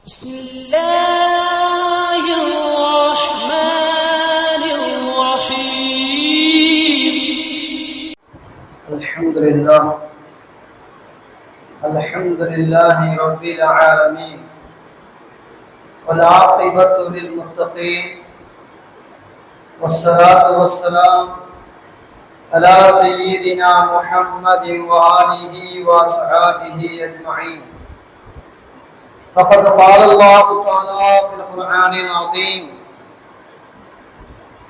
بسم الله الرحمن الرحيم الحمد لله رب العالمين والعاقبة للمتقين والصلاة والسلام على سيدنا محمد وآله وصحبه أجمعين. فقد قال الله تعالى في القرآن العظيم: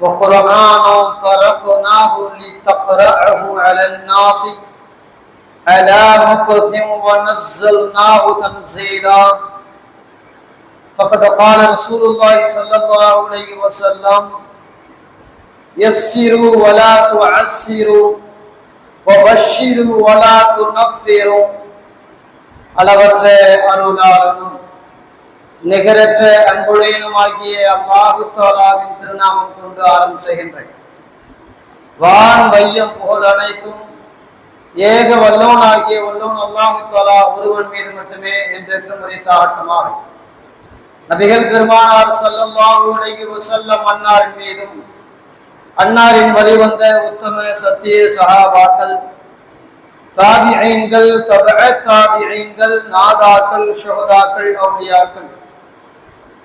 وقرآن فرقناه لتقرأه على الناس على مكث ونزلناه تنزيلا. فقد قال رسول الله صلى الله عليه وسلم: يسروا ولا تعسروا وبشروا ولا تنفروا. அளவற்ற அருளாளனும் நிகரற்ற அன்புடையனுமாகிய அல்லாஹு தஆலாவின் திருநாமம் கொண்டு ஆரம்பம் செய்கின்றேன். வான் வையம் புகழ் அனைத்தும் ஏக வல்லோனாகிய வல்லோன் அல்லாஹு தஆலா ஒருவன் மீது மட்டுமே என்றென்றும் உரைத்தாகட்டுமாக. நபிகள் பெருமானார் ஸல்லல்லாஹு அலைஹி வஸல்லம் அன்னாரின் மீதும் அன்னாரின் வழிவந்த உத்தம சத்திய சஹாபாக்கள், தாபிஈன்கள், தபஅத் தாபிஈன்கள், நாதாக்கள், ஷுஹதாக்கள், அவுலியாக்கள்,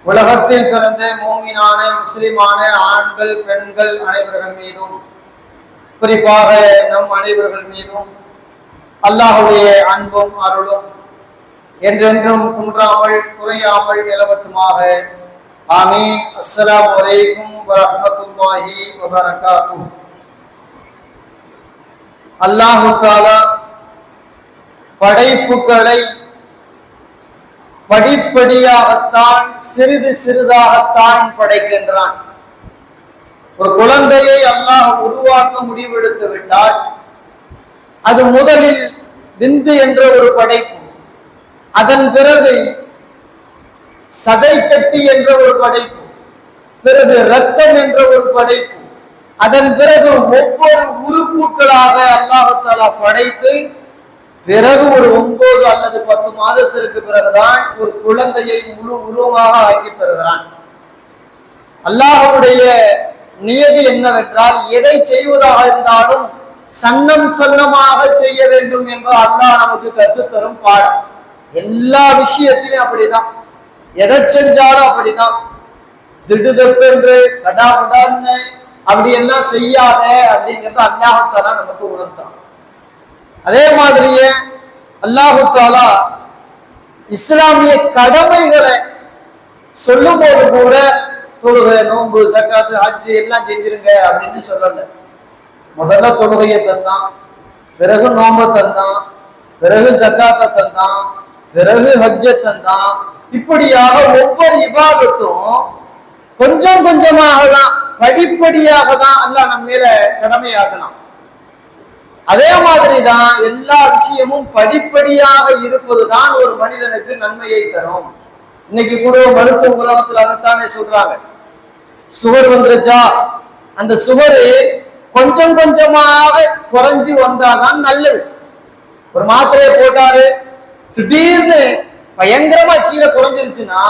உலகத்தில் பிறந்த மூமினான முஸ்லிமான ஆண்கள் பெண்கள் அனைவர்கள் மீதும், குறிப்பாக நம் அனைவர்கள் மீதும் அல்லாஹ்வுடைய அன்பும் அருளும் என்றென்றும் குன்றாமல் குறையாமல் நிலவட்டுமாக. ஆமீன். அஸ்ஸலாமு அலைக்கும் வரஹ்மத்துல்லாஹி வபரகாத்துஹு. அல்லாஹு தஆலா படைப்புகளை படிப்படியாகத்தான் சிறிது சிறிதாகத்தான் படைக்கின்றான். ஒரு குழந்தையை அல்லாஹ் உருவாக்க முடிவெடுத்து விட்டால் அது முதலில் விந்து என்ற ஒரு படைப்பு, அதன் பிறகு சதை கட்டி என்ற ஒரு படைப்பு, பிறகு இரத்தம் என்ற ஒரு படைப்பு, அதன் பிறகு ஒவ்வொரு உறுப்புகளாக அல்லாஹ் தஆலா படைத்து பிறகு ஒரு 9 அல்லது 10 மாதத்திற்கு பிறகுதான் ஒரு குழந்தையை முழு உருவமாக ஆக்கி தருகிறான். அல்லாஹ்வுடைய நியதி என்னவென்றால், எதை செய்வதாக இருந்தாலும் சன்னம் சன்னமாக செய்ய வேண்டும் என்பது அல்லாஹ் நமக்கு கற்றுத்தரும் பாடம். எல்லா விஷயத்திலும் அப்படிதான், எதை செஞ்சாலும் அப்படிதான். திடுதப்பென்று கடாபடான்னு அப்படி எல்லாம் செய்யாத அப்படிங்கிறத அல்லாஹ் தஆலா நமக்கு உணர்த்தான். அதே மாதிரியே அல்லாஹ் தஆலா இஸ்லாமிய கடமைகளை சொல்லும் போது கூட தொழுகை, நோன்பு, ஜக்காத்து, ஹஜ் எல்லாம் செஞ்சிருங்க அப்படின்னு சொல்லல. முதல்ல தொழுகையை தந்தான், பிறகு நோன்பை தந்தான், பிறகு ஜக்காத்தை தந்தான், பிறகு ஹஜ்ஜை தந்தான். இப்படியாக ஒவ்வொரு இபாதத்தும் கொஞ்சம் கொஞ்சமாக தான், படிப்படியாக தான் அல்லாஹ் நம்ம மேல கடமையாகலாம். அதே மாதிரிதான் எல்லா விஷயமும் படிப்படியாக இருப்பதுதான் ஒரு மனிதனுக்கு நன்மையை தரும். இன்னைக்கு கூட மருத்துவ உலகத்தில் அதைத்தானே சொல்றாங்க. சுகர் வந்துருச்சா, அந்த சுகரு கொஞ்சம் கொஞ்சமாக குறைஞ்சு வந்தாதான் நல்லது. ஒரு மாத்திரையை போட்டாரு, திடீர்னு பயங்கரமா கீழே குறைஞ்சிருச்சுன்னா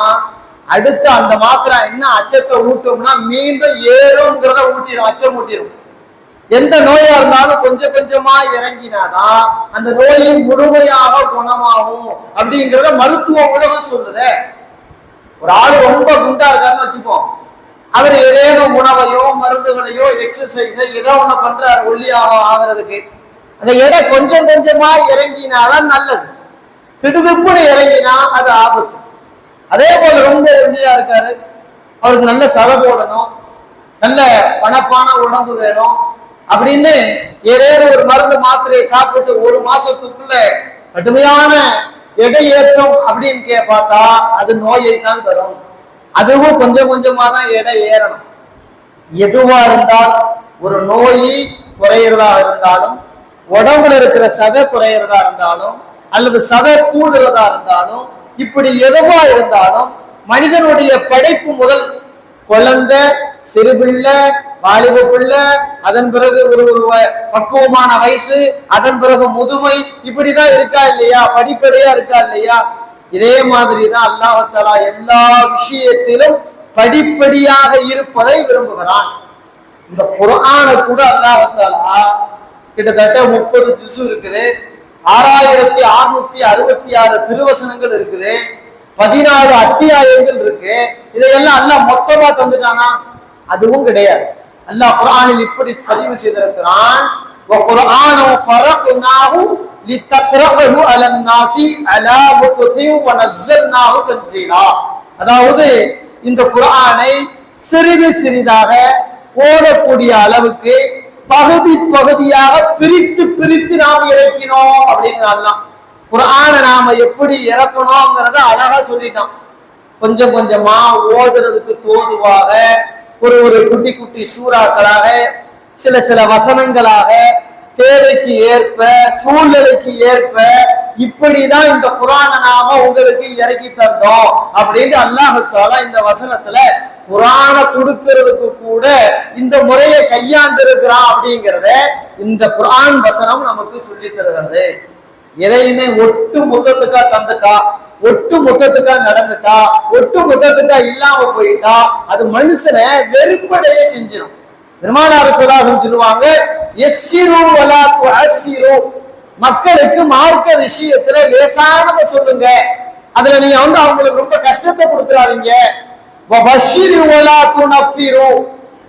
அடுத்து அந்த மாத்திரை என்ன அச்சத்தை ஊட்டோம்னா மீண்டும் ஏறும்ங்கிறத ஊட்டிடும், அச்சம் ஊட்டிடும். எந்த நோயா இருந்தாலும் கொஞ்சம் கொஞ்சமா இறங்கினாதான் அந்த நோயை முழுமையாக குணமாகும் அப்படிங்கிறத மருத்துவ உலகம் சொல்லுத. ஒரு ஆளு ரொம்ப குண்டா இருக்காருன்னு வச்சுப்போம், அவர் ஏதேனும் உணவையோ மருந்துகளையோ எக்ஸசைஸோ ஏதோ ஒண்ணு பண்றாரு ஒல்லியாக ஆகிறதுக்கு. அந்த எடை கொஞ்சம் கொஞ்சமா இறங்கினாதான் நல்லது. திடுதுப்புன்னு இறங்கினா அது ஆபத்து. அதே போல ரொம்ப ஒல்லியா இருக்காரு, அவருக்கு நல்ல சதை போடணும், நல்ல பணப்பான உடம்பு வேணும் அப்படின்னு ஏதேனும் ஒரு மருந்து மாத்திரையை சாப்பிட்டு 1 மாசத்துக்குள்ள கடுமையான எடை ஏற்றம் அப்படின்னு பார்த்தா அது நோயை தான் தரும். அதுவும் கொஞ்சம் கொஞ்சமா தான் எடை ஏறணும். எதுவா இருந்தால், ஒரு நோய் குறையிறதா இருந்தாலும், உடம்புல இருக்கிற சதை குறையிறதா இருந்தாலும், அல்லது சதை கூடுறதா இருந்தாலும், இப்படி எதுவா இருந்தாலும் மனிதனுடைய படைப்பு முதல் குழந்தை, சிறுபிள்ளை, வாலிப பிள்ளை, அதன் பிறகு ஒரு பக்குவமான வயசு, அதன் பிறகு முதுமை, இப்படிதான் இருக்கா இல்லையா? படிப்படியா இருக்கா இல்லையா? இதே மாதிரிதான் அல்லாஹ் தஆலா எல்லா விஷயத்திலும் படிப்படியாக இருப்பதை விரும்புகிறான். இந்த குர்ஆனை கூட அல்லாஹ் தஆலா கிட்டத்தட்ட 30 ஜுஸ் இருக்குது, 6666 திருவசனங்கள் இருக்குது, 14 அத்தியாயங்கள் இருக்கு. இதையெல்லாம் அல்லாஹ் மொத்தமா தந்துட்டானா? அதுவும் கிடையாது. அல்லாஹ் குர்ஆனில் இப்படி பதிவு செய்திருக்கிறான், வகுர்ஆனு ஃபரக்னாஹு லிதக்ரஹு அலன் நாஸி அலா முக்தின் வனஸல்னாஹு தன்ஸீலா. அதாவது இந்த குர்ஆனை சிறிது சிறிதாக ஓடக்கூடிய அளவுக்கு பகுதி பகுதியாக பிரித்து பிரித்து நாம் இறக்கினோம் அப்படின்னு அல்லாஹ் குர்ஆனை நாம எப்படி இறக்கணும்ங்கிறத அழகா சொல்லிட்டோம். கொஞ்சம் கொஞ்சமா ஓதுறதுக்கு தோதுவாக ஒரு ஒரு குட்டி குட்டி சூறாக்களாக, சில சில வசனங்களாக, தேவைக்கு ஏற்ப சூழ்நிலைக்கு ஏற்ப இப்படிதான் இந்த குர்ஆனை நாம உங்களுக்கு இறக்கி தந்தோம் அப்படின்னு அல்லாஹ் தஆலா இந்த வசனத்துல குர்ஆனை கொடுக்கிறதுக்கு கூட இந்த முறையை கையாண்டு இருக்கிறான் அப்படிங்கிறத இந்த குர்ஆன் வசனம் நமக்கு சொல்லி தருகிறது. எதையுமே ஒட்டு மொத்தத்துக்கா தந்துட்டா, ஒட்டு மொத்தத்துக்கா நடந்துட்டா, ஒட்டு மொத்தத்துக்கா இல்லாம போயிட்டா அது மனுஷனை வெறுப்படைய செஞ்சிடும். பெருமானார் ஸல்லல்லாஹு அலைஹி சொல்லுவாங்க, யஸ்ஸிரு வலா துஅஸ்ஸிரு, மக்களுக்கு மார்க்க விஷயத்துல லேசானதை சொல்லுங்க, அதுல நீங்க அவங்களுக்கு ரொம்ப கஷ்டத்தை கொடுத்துறாதீங்க. வபஷிரு வலா துனஃபிரு,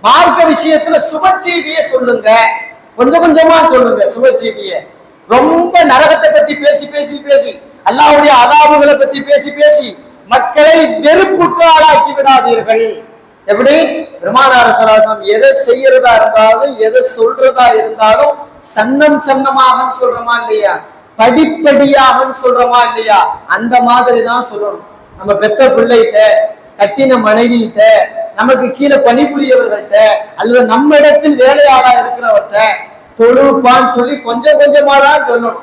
மார்க்க விஷயத்துல சுப செய்தியை சொல்லுங்க, கொஞ்சம் கொஞ்சமா சொல்லுங்க சுப செய்தியை. ரொம்ப நரகத்தை பத்தி பேசி பேசி பேசி, அல்லாஹ்வுடைய அதாபுகளை பத்தி பேசி பேசி மக்களை வெறுப்புக்கு ஆளாக்கி விடாதீர்கள். எப்படி? பெருமானார் ஸல்லல்லாஹு அலைஹி வஸல்லம் எதை செய்யறதா இருந்தாலும் எதை சொல்றதா இருந்தாலும் சன்னம் சன்னமாக சொல்றோமா இல்லையா, படிப்படியாக சொல்றோமா இல்லையா, அந்த மாதிரி தான் சொல்லணும். நம்ம பெத்த பிள்ளைகிட்ட, கட்டின மனைவிகிட்ட, நமக்கு கீழே பணிபுரியவர்கள்ட்ட, அல்லது நம்ம இடத்தில் வேலையாளா இருக்கிறவர்கிட்ட தொழுப்பான்னு சொல்லி கொஞ்சம் கொஞ்சமா தான் சொல்லணும்.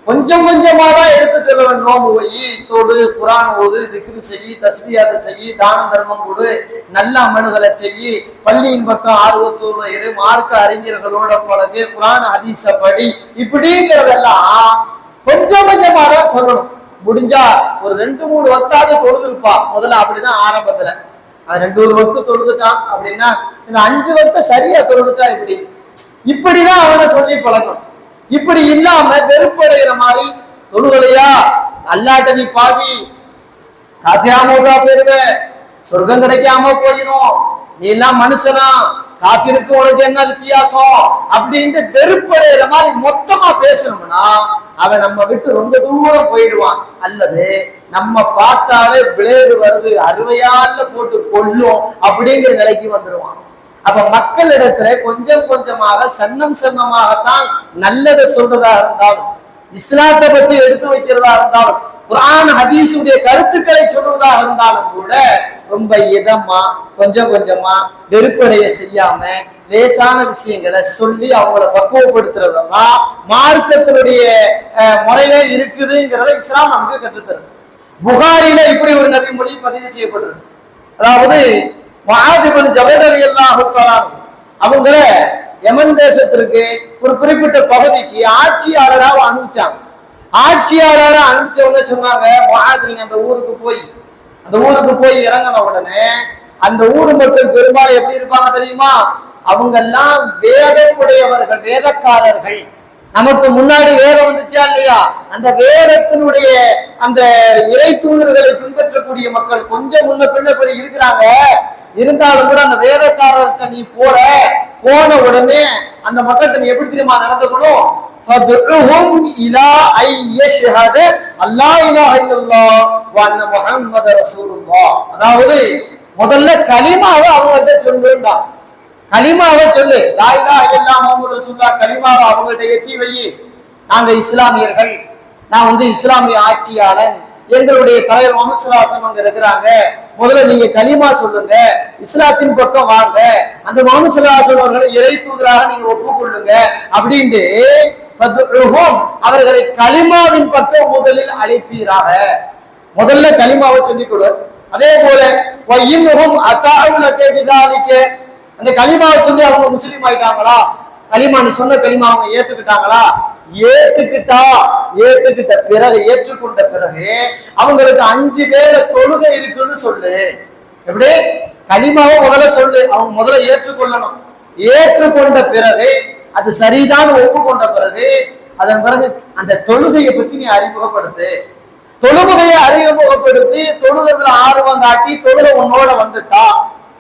கொஞ்சம் கொஞ்சமா தான் எடுத்து சொல்ல வேண்டும். நோம்பு போய் தொழு, குர்ஆன் ஓது, திக்ரு செய்யி, தஸ்பீஹாத் செய்யி, தான தர்மம் கொடு, நல்ல அமல்களை செய்யி, பள்ளியின் பக்கம் ஆர்வத்தோடு இரு, மார்க்க அறிஞர்களோட பழகு, குர்ஆன் ஹதீஸ படி, இப்படிங்கிறதெல்லாம் கொஞ்சம் கொஞ்சமா தான் சொல்லணும். முடிஞ்சா ஒரு 2-3 வக்தாவது தொழுதுருப்பா முதல்ல, அப்படிதான் ஆரம்பத்துல. அது 2 வக்து தொழுதுட்டான் அப்படின்னா இந்த 5 வக்த சரியா தொழுதுட்டா இப்படிதான் அவனை சொல்லி பழக்கணும். இப்படி இல்லாம வெறுப்படைகிற மாதிரி தொழுகலையா, அல்லாட்ட நீ பாவி, காஃபிராமோதா போயிருவ, சொர்க்கம் கிடைக்காம போயிடும், நீ எல்லாம் மனுஷனா, காஃபிருக்கு உனக்கு என்ன வித்தியாசம் அப்படின்ட்டு வெறுப்படைகிற மாதிரி மொத்தமா பேசணும்னா அவன் நம்ம விட்டு ரொம்ப தூரம் போயிடுவான். அல்லது நம்ம பார்த்தாலே பிளேடு வருது, அறுவையால போட்டு கொல்லும் அப்படிங்கிற நிலைக்கு வந்துடுவான். அப்ப மக்களிடத்துல கொஞ்சம் கொஞ்சமாக சன்னம் சன்னமாகத்தான் நல்லதை சொல்றதா இருந்தாலும், இஸ்லாத்தை பத்தி எடுத்து வைக்கிறதா இருந்தாலும், குர்ஆன் ஹதீஸுடைய கருத்துக்களை சொல்றதா இருந்தாலும் கூட ரொம்ப இதமா கொஞ்சம் கொஞ்சமா வெறுப்படைய செய்யாம லேசான விஷயங்களை சொல்லி அவங்கள பக்குவப்படுத்துறதெல்லாம் மார்க்கத்தினுடைய முறையில இருக்குதுங்கிறத இஸ்லாம் நமக்கு கற்றுத்தருது. புகாரில இப்படி ஒரு நபி மொழி பதிவு செய்யப்படுறது. அதாவது முஆத் இப்னு ஜபல் ரலியல்லாஹு தஆலா அவங்கள யமன் தேசத்திற்கு ஒரு குறிப்பிட்ட பகுதிக்கு ஆட்சியாளராக அனுப்பிச்சாங்க. ஆட்சியாளராக அனுப்பிச்ச உடனே சொன்னாங்க, முஆத் நீங்க அந்த ஊருக்கு போய் இறங்கின உடனே அந்த ஊர் மக்கள் பெரும்பாலும் எப்படி இருப்பாங்க தெரியுமா? அவங்க எல்லாம் வேதமுடையவர்கள், வேதக்காரர்கள். நமக்கு முன்னாடி வேதம் வந்துச்சா இல்லையா, அந்த வேதத்தினுடைய அந்த இறை தூதர்களை பின்பற்றக்கூடிய மக்கள் கொஞ்சம் முன்ன பின்னப்படி இருக்கிறாங்க. இருந்தாலும் கூட அந்த வேதக்காரர்கிட்ட நீ போன உடனே அந்த மக்கள்கிட்ட நீ எப்படி தெரியுமா நடந்துக்கணும்? அதாவது முதல்ல கலிமாவை அவங்கள்ட்ட சொல்லுண்டா, கலிமாவை சொல்லு, லா இலாஹ இல்லல்லாஹ் முஹம்மது ரசூலுல்லாஹ் கலிமாவை அவங்கள்ட்ட எத்தி வை. நாங்க இஸ்லாமியர்கள், நான் இஸ்லாமிய ஆட்சியாளன், எங்களுடைய தலைவர் முஹம்மது ஸல்லல்லாஹு அலைஹி வஸல்லம் இருக்கிறாங்க, முதல்ல நீங்க கலிமா சொல்லுங்க, இஸ்லாத்தின் பக்கம் வாங்க, அந்த முஹம்மது ஸல்லல்லாஹு அலைஹி வஸல்லம் அவர்களை இறை தூதராக நீங்க ஒப்புக்கொள்ளுங்க அப்படின்ட்டு அவர்களை கலிமாவின் பக்கம் முதலில் அழைப்பீராக. முதல்ல கலிமாவை சொல்லிக் கொடு. அதே போல அந்த கலிமாவை சொல்லி அவங்க முஸ்லீம் ஆயிட்டாங்களா, கலிமா நீ சொன்ன கலிமா அவங்க ஏத்துக்கிட்டாங்களா, ஏத்துக்கிட்ட பிறகு, ஏற்றுக்கொண்ட பிறகு அவங்களுக்கு 5 வேளை தொழுகை இருக்குன்னு சொல்லு. எப்படி? கலிமாவை முதல்ல சொல்லு, அவங்க முதல்ல ஏற்றுக்கொள்ளணும். ஏற்றுக்கொண்ட பிறகு அது சரிதான் ஒப்புக்கொண்ட பிறகு அதன் பிறகு அந்த தொழுகையை பத்தி நீ அறிமுகப்படுத்து. தொழுகையை அறிமுகப்படுத்தி தொழுகிறதுல ஆர்வம் காட்டி தொழுகை உன்னோட வந்துட்டா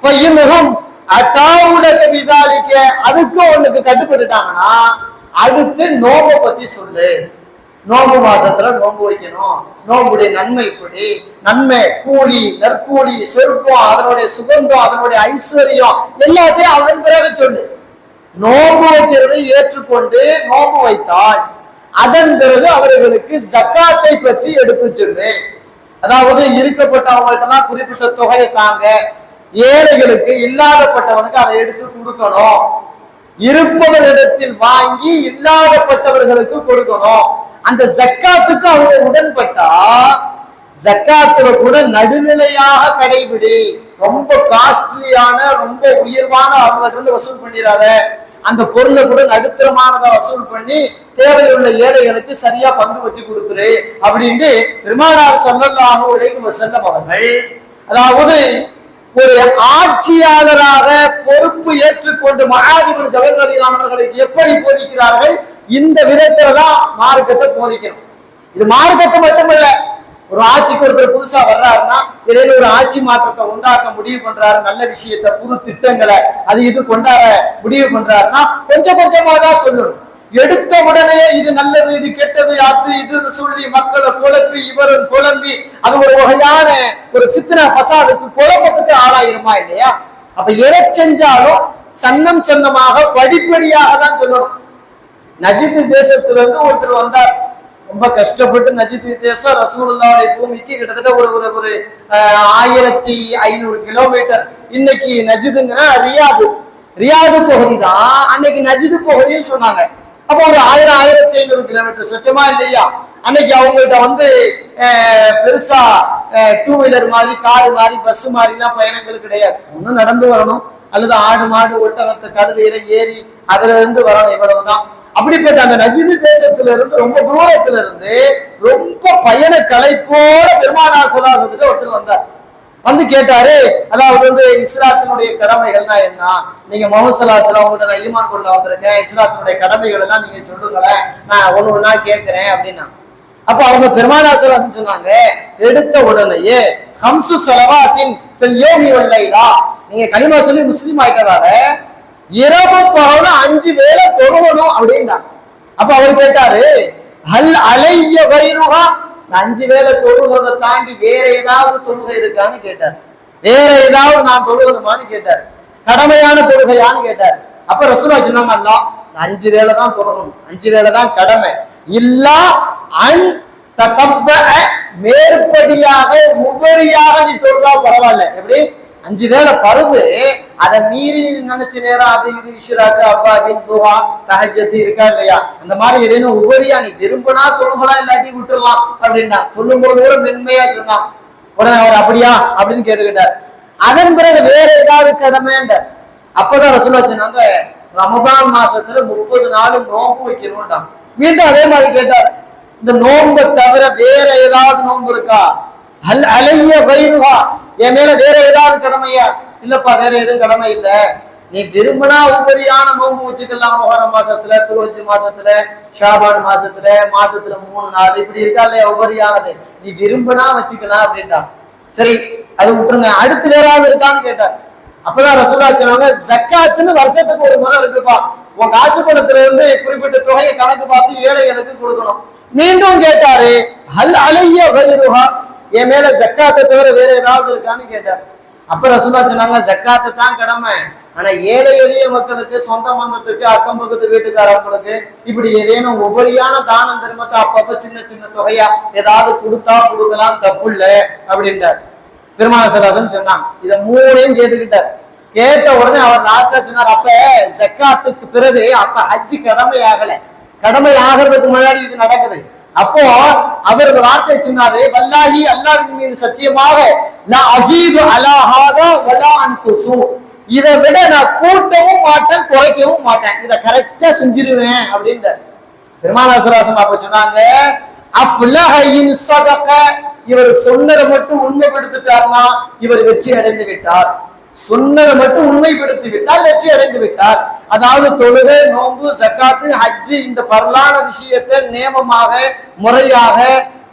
பையனும் அத்தாவுலக விதாலிக்க அதுக்கு உனக்கு கட்டுப்பட்டுட்டாங்கன்னா அடுத்து நோம்பை பத்தி சொல்லு. நோம்பு மாசத்துல நோம்பு வைக்கணும், நோம்புடைய நன்மை இப்படி, நன்மை கூலி நற்கூலி சொர்க்கம் அதனுடைய சுகந்தம் அதனுடைய ஐஸ்வர்யம் எல்லாத்தையும் அதன் பிறகு சொல்லு. நோம்பு வைக்கிறதை ஏற்றுக்கொண்டு நோம்பு வைத்தால் அதன் பிறகு அவர்களுக்கு ஜக்காத்தை பற்றி எடுத்து சொல்லு. அதாவது இருக்கப்பட்டவங்கள்ட்ட எல்லாம் குறிப்பிட்ட தொகையை தாங்க, ஏழைகளுக்கு இல்லாதப்பட்டவனுக்கு அதை எடுத்து கொடுக்கணும், இருப்பவரிடத்தில் வாங்கி இல்லாதப்பட்டவர்களுக்கு கொடுக்கணும். அந்த ஜக்காத்துக்கு அவங்க உடன்பட்டா ஜக்காத்துல கூட நடுநிலையாக கடைபிடி. ரொம்ப காஸ்ட்லியான ரொம்ப உயர்வான அவங்கள்ட்ட இருந்து வசூல் பண்ணிடாத, அந்த பொருளை கூட நடுத்தரமானதை வசூல் பண்ணி தேவையுள்ள ஏழைகளுக்கு சரியா பங்கு வச்சு கொடுத்துரு அப்படின்ட்டு பெருமானார் ஸல்லல்லாஹு அலைஹி வஸல்லம் அவர்கள், அதாவது ஒரு ஆட்சியாளராக பொறுப்பு ஏற்றுக்கொண்டு முஆத் இப்னு ஜபல் ரலியல்லாஹு அவர்களுக்கு எப்படி போதிக்கிறார்கள், இந்த விதத்துல தான் மார்க்கத்தை போதிக்கணும். இது மார்க்கத்தை மட்டுமல்ல, ஒரு ஆட்சிக்கு ஒருத்தர் புதுசா வர்றாருன்னா இடையில ஒரு ஆட்சி மாற்றத்தை உண்டாக்க முடிவு பண்றாரு, நல்ல விஷயத்தை புது திட்டங்களை அது இது கொண்டாட முடிவு பண்றாருன்னா கொஞ்சம் கொஞ்சமா தான் சொல்லணும். எடுத்த உடனே இது நல்லது இது கெட்டது அது இதுன்னு சொல்லி மக்களை குழப்பி இவரும் குழம்பி அது ஒரு வகையான ஒரு ஃபித்னா ஃபசாதுக்கு குழப்பத்துக்கு ஆளாயிருமா இல்லையா? அப்ப எதை செஞ்சாலும் சன்னம் சன்னமாக படிப்படியாக தான் சொல்லணும். நஜித் தேசத்திலிருந்து ஒருத்தர் வந்தார், ரொம்ப கஷ்டப்பட்டு நஜித் தேசம் ரசூலுல்லாஹி பூமிக்கு கிட்டத்தட்ட ஒரு 1500 கிலோமீட்டர். இன்னைக்கு நஜிதுங்கிற ரியாது பகுதி தான் அன்னைக்கு நஜிது பகுதின்னு சொன்னாங்க. அப்போ ஒரு 1500 கிலோமீட்டர் சொச்சமா இல்லையா? அன்னைக்கு அவங்கள்ட்ட பெருசா 2 வீலர் மாதிரி காரு மாதிரி பஸ் மாதிரி எல்லாம் பயணங்கள் கிடையாது. ஒன்னும் நடந்து வரணும் அல்லது ஆடு மாடு ஒட்டகத்தை கழுதையில ஏறி அதுல இருந்து வரணும், இவ்வளவுதான். அப்படிப்பட்ட அந்த நஜிது தேசத்துல இருந்து ரொம்ப தூரத்துல இருந்து ரொம்ப பயண களைப்போட பெருமானார் ஸல்லல்லாஹு அலைஹி வஸல்லம் ஒருத்தர் வந்தார். வந்து கேட்டாரு, அதாவது இஸ்லாத்தினுடைய கடமைகள்னா என்ன, நீங்க முஹம்மது ஸல்லல்லாஹு அலைஹி வஸல்லம் உங்கள்ட்ட நான் ஈமான் கொள்ள வந்திருக்கேன், இஸ்லாத்தினுடைய கடமைகள் எல்லாம் நீங்க சொல்லுங்களேன், நான் ஒண்ணு ஒண்ணா கேட்கிறேன் அப்படின்னா. அப்ப அவங்க பெருமானார் ஸல்லல்லாஹு அலைஹி வஸல்லம் சொன்னாங்க, எடுத்த உடனேயே ஹம்சு ஸலவாத்தின் ஃபில் யௌமி வல் லைலா, நீங்க கலிமா சொல்லி முஸ்லீம் ஆயிட்டதால இரவு பகலும் 5 வேளை தொழுகணும் அப்படின்னா. அப்ப அவர் கேட்டாரு, ஹல் அலைய வைருஹா, 5 வேளை தொழுகிறத தாண்டி வேற ஏதாவது தொழுகை இருக்கான்னு கேட்டார். வேற ஏதாவது நான் தொழுகணுமான்னு கேட்டார். கடமையான தொழுகையான்னு கேட்டார். அப்ப ரசூலுல்லாஹ் சொன்னாங்க, அல்லாஹ் 5 வேளை தான் தொழுகணும், 5 வேளை தான் கடமை, இல்லா அன் தகப்ப மேற்படியாக உபரியாக நீ தொழுதா பரவாயில்ல. எப்படி 5 வேளை பருவு அதை மீறி நினைச்ச நேரம் அது இது இஷ்ராக்கு அப்பா அப்படின்னு துஹா தஹஜ்ஜத் இருக்கா இல்லையா, அந்த மாதிரி ஏதேனும் உபரியா நீ விரும்பினா தொழுகலாம் இல்லாட்டி விட்டுடலாம் அப்படின்னா சொல்லும் போது கூட மென்மையா சொன்னான். உடனே அவர் அப்படியா அப்படின்னு கேட்டுக்கிட்டார். அதன் பிறகு வேற ஏதாவது கடமைன்றார். அப்பதான் ரசூலுல்லாஹ் சொன்னாங்க, ரமதான் மாசத்துல 30 நாளும் நோன்பு வைக்கணும்டா. மீண்டும் அதே மாதிரி கேட்டார், இந்த நோன்பை தவிர வேற ஏதாவது நோன்பு இருக்கா? ஹல் அலைய வைருஹா, என் மேல வேற ஏதாவது கடமையா? இல்லப்பா வேற எதுவும் கடமை இல்ல, நீ விரும்பினா உபரியான நோன்பு வச்சுக்கலாம். முஹர்ரம் மாசத்துல, துல்ஹஜ் மாசத்துல, ஷாபான் மாசத்துல 3 நாள் இப்படி இருக்கா இல்லையா உபரியானது, நீ விரும்பினா வச்சுக்கலாம் அப்படின்டா. சரி அது விட்டுருங்க, அடுத்து வேறாவது இருக்கான்னு கேட்டார். அப்பதான் ரசூலுல்லாஹ் சொன்னாங்க, ஜக்காத்துன்னு வருஷத்துக்கு ஒரு முறை இருக்குப்பா, உன் காசு பணத்துல இருந்து குறிப்பிட்ட தொகையை கணக்கு பார்த்து ஏழைகளுக்கு கொடுக்கணும். மீண்டும் கேட்டாரு, ஹல் அலைய வைருஹா, என் மேல ஜக்காத்தை தவிர வேற ஏதாவது இருக்கான்னு கேட்டார். அப்ப ரசூலுல்லாஹ் சொன்னாங்க, ஜக்காத்து தான் கடமை, ஆனா ஏழை எளிய மக்களுக்கு, சொந்த பந்தத்துக்கு, அக்கம் பக்கத்து வீட்டுக்காரங்களுக்கு இப்படி ஏதேனும் உபரியான தானம் தர்மத்தை அப்பப்ப சின்ன சின்ன தொகையா ஏதாவது கொடுத்தா கொடுக்கலாம், தப்பு இல்ல அப்படின்றார் பெருமானார் ஸல்லல்லாஹு அலைஹி வஸல்லம் சொன்னாங்க. இதை 3ஐயும் கேட்டுக்கிட்டார். கேட்ட உடனே அவர் லாஸ்டா சொன்னார், அப்ப ஜக்காத்துக்கு பிறகு அப்ப ஹஜ்ஜி கடமை ஆகல, கடமை ஆகிறதுக்கு முன்னாடி இது நடக்குது. அப்போ அவர் வார்த்தை சொன்னாரு, வல்லாஹி அல்லாஹ்வின் மீது சத்தியமாக, லா அஸீது அலா ஹாதா வலா அன்குசு, இதை விட நான் கூட்டவும் மாட்டேன் குறைக்கவும் மாட்டேன், இதை கரெக்டா செஞ்சிருவேன் அப்படின்றார். பெருமானாசராசம் அப்ப சொன்னாங்க, அஃப்லஹின் ஸதக, இவர் சொன்னதை மட்டும் உண்மைப்படுத்திட்டார்னா இவர் வெற்றி அடைந்து விட்டார். சொன்னதை மட்டும் உண்மைப்படுத்தி விட்டால் வெற்றி அடைந்து விட்டார். அதாவது தொழுகை, நோன்பு, ஜக்காத்து, ஹஜ்ஜு, இந்த பரலான விஷயத்தை நேமமாக முறையாக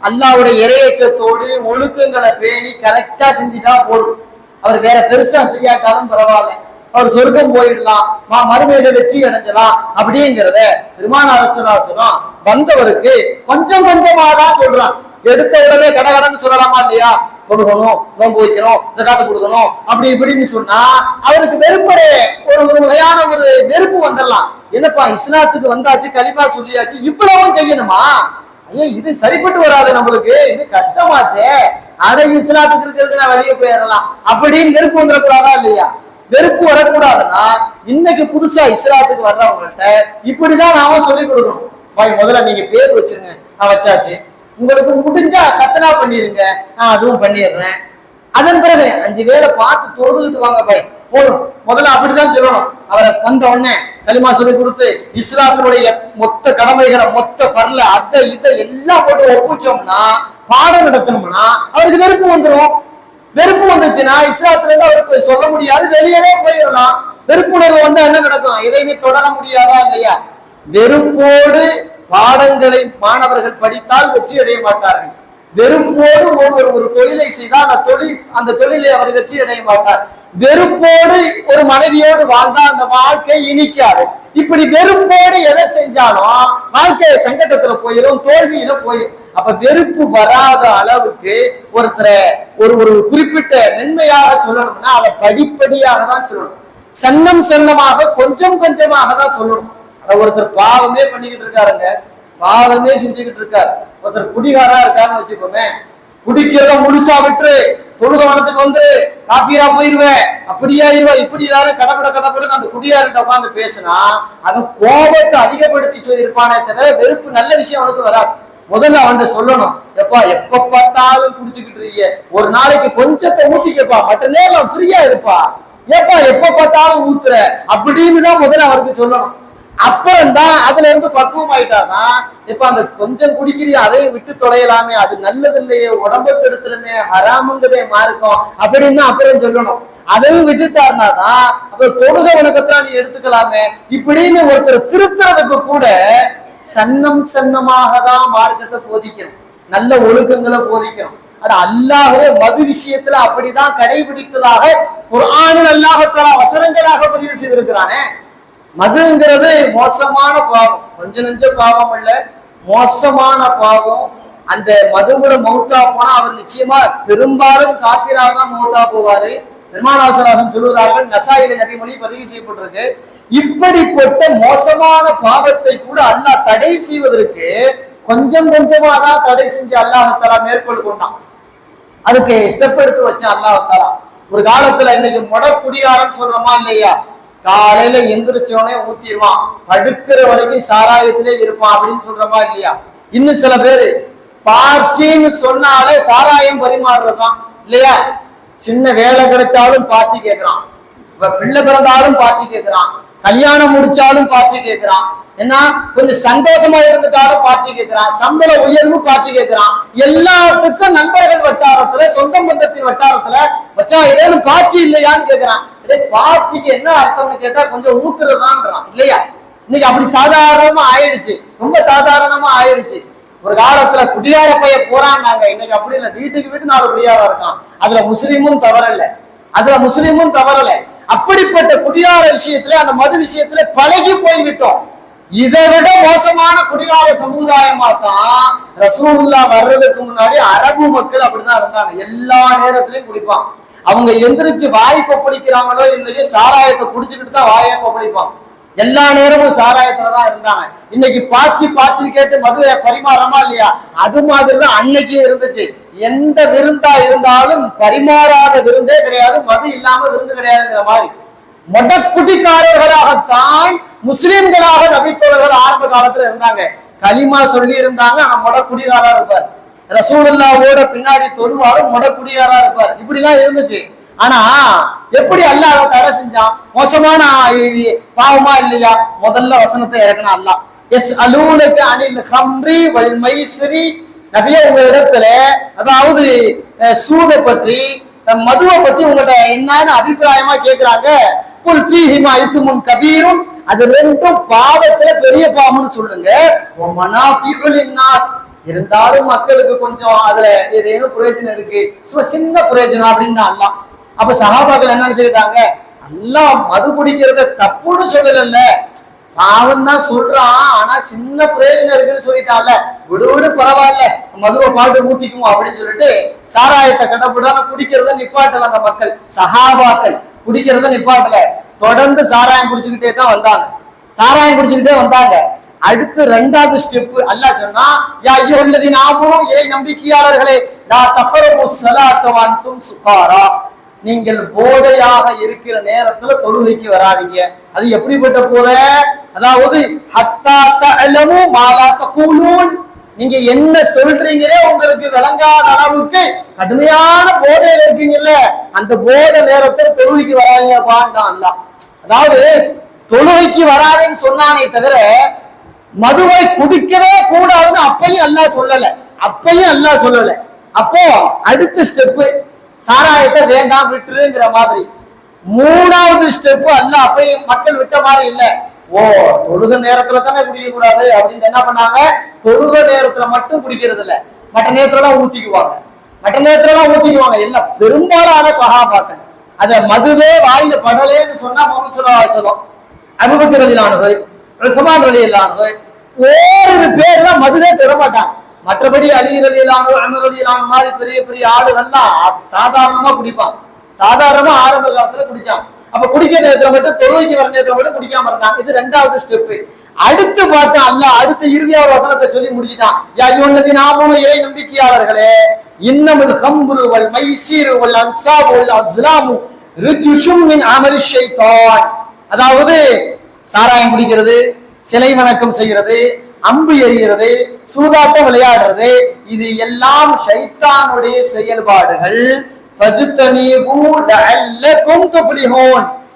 அல்லாஹ்வுடைய இறையச்சத்தோடு ஒழுக்கங்களை பேணி கரெக்டா செஞ்சுட்டா போதும். அவர் வேற பெருசா செய்யாட்டாலும் பரவாயில்ல, அவர் சொர்க்கம் போயிடலாம், மறுமையில வெற்றி அடைஞ்சலாம் அப்படிங்கிறத பெருமானார் ஸல்லல்லாஹு வந்தவருக்கு கொஞ்சம் கொஞ்சமா தான் சொல்றான். எடுத்த உடனே கடகடன்னு சொல்லலாமா இல்லையா? கொடுக்கணும், நோன்பு வைக்கணும், ஜகாத்து கொடுக்கணும், அப்படி இப்படின்னு சொன்னா அவருக்கு வெறுப்படே ஒரு வகையான ஒரு வெறுப்பு வந்துடலாம். என்னப்பா இஸ்லாத்துக்கு வந்தாச்சு, கலிமா சொல்லியாச்சு, இவ்வளவும் செய்யணுமா? ஐயா இது சரிப்பட்டு வராது, நம்மளுக்கு இது கஷ்டமாச்சே, அட இஸ்லாத்துக்கு இருக்கிறதுக்கு நான் வெளியே போயிடலாம் அப்படின்னு வெறுப்பு வந்துடக்கூடாதா இல்லையா? வெறுப்பு வரக்கூடாதுன்னா இன்னைக்கு புதுசா இஸ்லாத்துக்கு வர்றவங்கள்ட்ட இப்படிதான் நாம சொல்லிக் கொடுக்கணும். முதல்ல நீங்க பேர் வச்சிருங்க, நான் வச்சாச்சு, உங்களுக்கு முடிஞ்சா கத்தனா பண்ணிருங்க, நான் அதுவும் பண்ணிடுறேன். அதன் பிறகு 5 வேளை பார்த்து தொழுதுகிட்டு வாங்க பாய் போதும். முதல்ல அப்படிதான் சொல்லணும். அவரை வந்த உடனே களிமா சொல்லி கொடுத்து இஸ்லாத்தினுடைய மொத்த கடமைகளை, மொத்த பரல அத்தை இதை எல்லாம் போட்டு ஒப்புச்சோம்னா, பாடம் நடத்தணும்னா அவருக்கு வெறுப்பு வந்துடும். வெறுப்பு வந்துச்சுன்னா இஸ்லாத்துல இருந்து அவருக்கு சொல்ல முடியாது, வெளியவே போயிடலாம். வெறுப்புணர்வு வந்தா என்ன நடக்கும்? எதையுமே தொடர முடியாதா இல்லையா? வெறுப்போடு பாடங்களை மாணவர்கள் படித்தால் வெற்றி அடைய மாட்டார்கள். வெறுப்போடு ஒருவர் ஒரு தொழிலை செய்தால் அந்த தொழிலை அவர் வெற்றி அடைய மாட்டார். வெறுப்போடு ஒரு மனைவியோடு வாழ்ந்தால் அந்த வாழ்க்கை இனிக்காது. இப்படி வெறுப்போடு எதை செஞ்சாலும் வாழ்க்கை சங்கடத்துல போயிடும், தோல்வியில போயிடும். அப்ப வெறுப்பு வராத அளவுக்கு ஒருத்தரை ஒரு குறிப்பிட்ட மென்மையாக சொல்லணும்னா அதை படிப்படியாக தான் சொல்லணும். சன்னமாக கொஞ்சம் கொஞ்சமாக தான் சொல்லணும். ஒருத்தர் பாவமே பண்ணிக்கிட்டு இருக்காருங்க, பாவமே செஞ்சுக்கிட்டு இருக்காரு. ஒருத்தர் குடிகாரா இருக்காருன்னு வச்சுக்கோமே, குடிக்கிறத முழுசா விட்டு தொழுகவனத்துக்கு வந்து காப்பீரா போயிருவேன், அப்படியாயிருவா, இப்படி யாரும் கடப்பட அந்த குடியார்கிட்ட உட்காந்து பேசினா அவன் கோபத்தை அதிகப்படுத்தி சொல்லியிருப்பானே தவிர வெறுப்பு நல்ல விஷயம் அவனுக்கு வராது. முதல்ல அவன் சொல்லணும், எப்பா எப்ப பார்த்தாலும் குடிச்சுக்கிட்டு இருக்க, ஒரு நாளைக்கு கொஞ்சத்தை ஊத்திக்கப்பா, மற்ற நேரம் ஃப்ரீயா இருப்பா, எப்பா எப்ப பார்த்தாலும் ஊத்துற அப்படின்னு தான் முதல்ல அவருக்கு சொல்லணும். அப்புறம் தான் அதுல இருந்து பக்குவம் ஆயிட்டாதான் இப்ப அந்த கொஞ்சம் குடிக்கிறியா அதையும் விட்டு தொலையலாமே, அது நல்லது இல்லையே, உடம்பு கெடுத்துருமே, ஹராமுங்கதே மார்க்கம் அப்படின்னு அப்புறம் சொல்லணும். அதையும் விட்டுட்டாருனாதான் அப்புறம் தொழுகை வணக்கத்தான் நீ எடுத்துக்கலாமே இப்படின்னு ஒருத்தர் திருத்துறதுக்கு கூட சன்னமாக தான் மார்க்கத்தை போதிக்கணும், நல்ல ஒழுக்கங்களை போதிக்கணும். ஆனா அல்லாஹ்வே மது விஷயத்துல அப்படிதான் கடைபிடித்ததாக குர்ஆனில் அல்லாஹ் தஆலா வசனங்களாக பதிவு செய்திருக்கிறானே. மதுங்கிறது மோசமான பாவம், கொஞ்ச நெஞ்ச பாவம் இல்ல, மோசமான பாவம். அந்த மதுவோட மௌத்தா போனா அவர் நிச்சயமா பெரும்பாலும் காபிராக தான் மௌத்தா போவாரு. பெருமானாசராசன் சொல்லுகிறார்கள், நசாயில நபிமொழி பதிவு செய்யப்பட்டிருக்கு. இப்படிப்பட்ட மோசமான பாவத்தை கூட அல்லாஹ் தடை செய்வதற்கு கொஞ்சம் கொஞ்சமா தான் தடை செஞ்சு அல்லாஹ் தஆலா மேற்கொள் கொண்டான். அதுக்கு ஸ்டெப் எடுத்து வச்சான் அல்லாஹ் தஆலா. ஒரு காலத்துல இன்னைக்கு குடியாரம் சொல்றோமா இல்லையா, காலையில எந்திரிச்சோடனே ஊத்திடுவான், படுக்கிற வரைக்கும் சாராயத்திலே இருப்பான் அப்படின்னு சொல்றோமா இல்லையா. இன்னும் சில பேரு பார்ட்டின்னு சொன்னாலே சாராயம் பரிமாறுறதுதான் இல்லையா. சின்ன வேலை கிடைச்சாலும் பார்ட்டி கேட்கிறான், பிள்ளை பிறந்தாலும் பார்ட்டி கேட்கிறான், கல்யாணம் முடிச்சாலும் பார்ட்டி கேட்கிறான், என்ன கொஞ்சம் சந்தோஷமா இருந்துட்டாலும் பார்ட்டி கேட்கிறான், சம்பள உயர்வு பார்ட்டி கேட்கிறான். எல்லாத்துக்கும் நண்பர்கள் வட்டாரத்துல, சொந்த பந்தத்தின் வட்டாரத்துல வச்சா ஏதேனும் பார்ட்டி இல்லையான்னு கேட்கிறான். பார்ட்டிக்கு என்ன அர்த்தம்னு கேட்டா கொஞ்சம் ஊத்துறதுதான் இல்லையா. இன்னைக்கு அப்படி சாதாரணமா ஆயிடுச்சு, ரொம்ப சாதாரணமா ஆயிடுச்சு. ஒரு காலத்துல குடியார பைய போறான்னாங்க, இன்னைக்கு அப்படி இல்லை, வீட்டுக்கு வீட்டு 4 குடியாரா இருக்கான். அதுல முஸ்லீமும் தவறல. அப்படிப்பட்ட குடியார விஷயத்துல, அந்த மது விஷயத்துல பழகி போய்விட்டோம். இதை விட மோசமான குடிகார சமுதாயமா தான் ரசூலுல்லாஹ் வர்றதுக்கு முன்னாடி அரபு மக்கள் அப்படிதான் இருந்தாங்க. எல்லா நேரத்திலையும் குடிப்பான். அவங்க எந்திரிச்சு வாய் கொப்பளிக்கிறாங்களோ இல்லையோ சாராயத்தை குடிச்சுக்கிட்டு தான் வாயை கொப்பளிப்பாங்க. எல்லா நேரமும் சாராயத்துலதான் இருந்தாங்க. இன்னைக்கு பாய்ச்சி கேட்டு மது பரிமாறமா இல்லையா, அது மாதிரிதான் அன்னைக்கும் இருந்துச்சு. எந்த விருந்தா இருந்தாலும் பரிமாறாத விருந்தே கிடையாது, மது இல்லாம விருந்து கிடையாதுங்கிற மாதிரி மொடக்குடிக்காரர்களாகத்தான் முஸ்லிம்களாக நபித்தோழர்கள் ஆரம்ப காலத்துல இருந்தாங்க. களிமா சொல்லி இருந்தாங்க, ஆனா மொடக்குடிகாரா இருப்பார். ரசூலுல்லாஹ்வோட பின்னாடி தொழுவாரு, மொடக்குடிகாரா இருப்பார். இப்படி எல்லாம் இருந்துச்சு. ஆனா எப்படி அல்லாஹ் தடை செஞ்சான்? மோசமான பாவமா இல்லையா? முதல்ல வசனத்தை இறக்கணும் அல்லாஹ். எஸ் அலூனக அனில் ஹம்ரி வல் மைஸ்ரி, நபியே உங்க இடத்துல அதாவது சூதை பற்றி மதுவை பத்தி உங்கள்ட்ட என்னன்னு அபிப்பிராயமா கேட்கிறாங்க. குல் ஃபீஹிமா இஸ்முன் கபீரும், அது ரெண்டும் பாவத்துல பெரிய பாவம்னு சொல்லுங்க. வமனாஃபிஉ லின்னாஸ், இருந்தாலும் மக்களுக்கு கொஞ்சம் அதுல ஏதேனும் பிரயோஜனம் இருக்கு, சின்ன பிரயோஜனம் அப்படின்னு அல்லாஹ். அப்ப சஹாபாக்கள் என்ன நினைச்சுக்கிட்டாங்க, அல்லாஹ் மது குடிக்கிறத தப்புன்னு சொல்லல, பாவம் தான் சொல்றான், ஆனா சின்ன பிரயோஜனம் இருக்குன்னு சொல்லிட்டான்ல, விடு பரவாயில்ல மதுவை பாட்டு ஊத்திக்குவோம் அப்படின்னு சொல்லிட்டு சாராயத்தை கட்டப்படாம குடிக்கிறத நிப்பாட்டல அந்த மக்கள். சஹாபாக்கள் குடிக்கிறத நிப்பாட்டல, தொடர்ந்து சாராயம் குடிச்சுக்கிட்டே தான் வந்தாங்க, சாராயம் குடிச்சுக்கிட்டே வந்தாங்க. அடுத்து ரெண்டாவது ஸ்டெப் அல்லாஹ் சொன்னா, யா அய்யுஹல்லதீன ஆமனூ, இறை நம்பிக்கையாளர்களே, லா தக்ரபுஸ் ஸலாத்த வ அன்தும் சுகாரா, நீங்கள் போதையாக இருக்கிற நேரத்துல தொழுகைக்கு வராதீங்க. அது எப்படிப்பட்ட போதை, அதாவது ஹத்தா தஅலமு மா லா தகூலூன், நீங்க என்ன சொல்றீங்களே உங்களுக்கு விளங்காத அளவுக்கு கடுமையான போதையில இருக்கீங்கல்ல, அந்த போதை நேரத்துல தொழுகைக்கு வராதீங்க பாண்டான் அல்லாஹ். அதாவது தொழுகைக்கு வராதேன்னு சொன்னானே தவிர மதுவை குடிக்கவே கூடாதுன்னு அப்பையும் அல்லாஹ் சொல்லல, அப்பையும் அல்லாஹ் சொல்லல. அப்போ அடுத்த ஸ்டெப் சாராயத்தை வேண்டாம் விட்டுருங்கிற மாதிரி. மூணாவது ஸ்டெப் அல்லாஹ் அப்பையும் மக்கள் விட்ட மாதிரி இல்ல, ஓ தொழுக நேரத்துல தானே குடிக்க கூடாது அப்படின்னு என்ன பண்ணாங்க, தொழுக நேரத்துல மட்டும் குடிக்கிறது இல்ல, மற்ற நேரத்துல எல்லாம் ஊத்திக்குவாங்க, மற்ற நேரத்துல எல்லாம் ஊத்திக்குவாங்க. எல்லாம் பெரும்பாலான சஹாபாக்கள் அத மதுவே வாயில படலேன்னு சொன்னா முஹம்மது ஸல்லல்லாஹு அலைஹி வஸல்லம், அபூபக்கர் ரலியல்லாஹு அன்ஹு, உஸ்மான் ரலியல்லாஹு அன்ஹு, ஓரிரு பேர் தான் மதுவே பெற மாட்டாங்க. மற்றபடி அலி ரலியல்லாஹு அன்ஹு, உமர் ரலியல்லாஹு அன்ஹு மாதிரி பெரிய பெரிய ஆளுகள்லாம் சாதாரணமா குடிப்பாங்க, சாதாரணமா ஆரம்ப காலத்துல குடிச்சாங்க. அப்ப குடிக்கிற நேரத்துல மட்டும், தொழுகைக்கு வர நேரத்துல மட்டும் குடிக்காம இருந்தாங்க. இது ரெண்டாவது ஸ்டெப். அடுத்து பார்த்தா அல்லாஹ் அடுத்த இறுதியான வசனத்தை சொல்லி முடிச்சிட்டான், யா அய்யுஹல்லதீன ஆமனூ, இறை நம்பிக்கையாளர்களே, இன்னமல் ஹம்ரு வல் மைஸிரு வல் அன்ஸாபு வல் அஸ்லாமு ரிஜ்சும் மின் அமலி ஷைத்தான், அதாவது சாராயம் குடிக்கிறது, சிலை வணக்கம் செய்கிறது, அம்பு எறிகிறது, சூதாட்டம் விளையாடுறது, இது எல்லாம் ஷைத்தானுடைய செயல்பாடுகள்.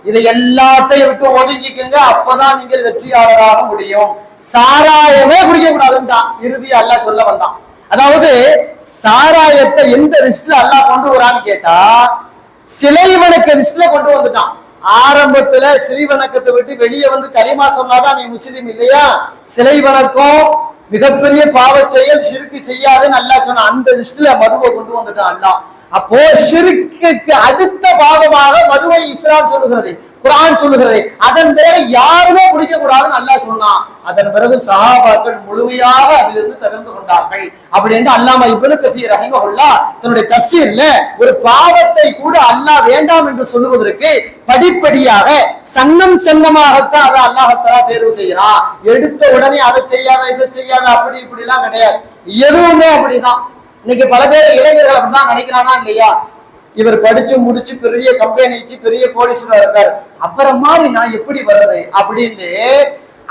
இதை எல்லாத்தையும் விட்டு ஒதுங்கிக்கங்க, அப்பதான் நீங்கள் வெற்றியாளராக முடியும். சாராயமே குடிக்க கூடாதுன்னு இறுதியா அல்லாஹ் சொல்ல வந்தான். அதாவது சாராயத்தை எந்த லிஸ்ட்ல அல்லாஹ் கொண்டு வரான்னு கேட்டா, சிலை வணக்க லிஸ்ட்ல கொண்டு வந்துட்டான். ஆரம்பத்துல சிலை வணக்கத்தை விட்டு வெளியே வந்து கலிமா சொன்னாதான் நீ முஸ்லீம் இல்லையா, சிலை வணக்கம் மிகப்பெரிய பாவ செயல், ஷிர்க் செய்யாதுன்னு அல்லாஹ் சொன்ன அந்த லிஸ்ட்ல மதுவை கொண்டு வந்துட்டான் அல்லாஹ். அப்போ ஷிர்க்குக்கு அடுத்த பாவமாக மதுவை இஸ்லாம் சொல்லுகிறது, குர்ஆன் சொல்லுகிறது. அதன் பிறகு யாருமே குடிக்க கூடாதுன்னு அல்லாஹ் சொன்னான். அதன் பிறகு சஹாபாக்கள் முழுமையாக அதிலிருந்து தவிர்த்து கொண்டார்கள். அப்படி என்று அல்லாமா இப்னு கஸீர் ரஹிமஹுல்லாஹ் தன்னுடைய தஃசீர்ல ஒரு பாவத்தை கூட அல்லாஹ் வேண்டாம் என்று சொல்லுவதற்கு படிப்படியாக சன்னம் சன்னமாகத்தான் அதை அல்லாஹ் தஆலா தேர்வு செய்யறான். எடுத்த உடனே அதை செய்யாத இதை செய்யாத அப்படி இப்படி எல்லாம் கிடையாது, எதுவுமே அப்படிதான். இன்னைக்கு பல பேர் இளைஞர்கள் அப்படிதான் நினைக்கிறானா இல்லையா, இவர் படிச்சு முடிச்சு பெரிய கம்பெனி வச்சு பெரிய போலீஸ்ல இருக்காரு, அப்புறம் மாதிரி நான் எப்படி வர்றது அப்படின்னு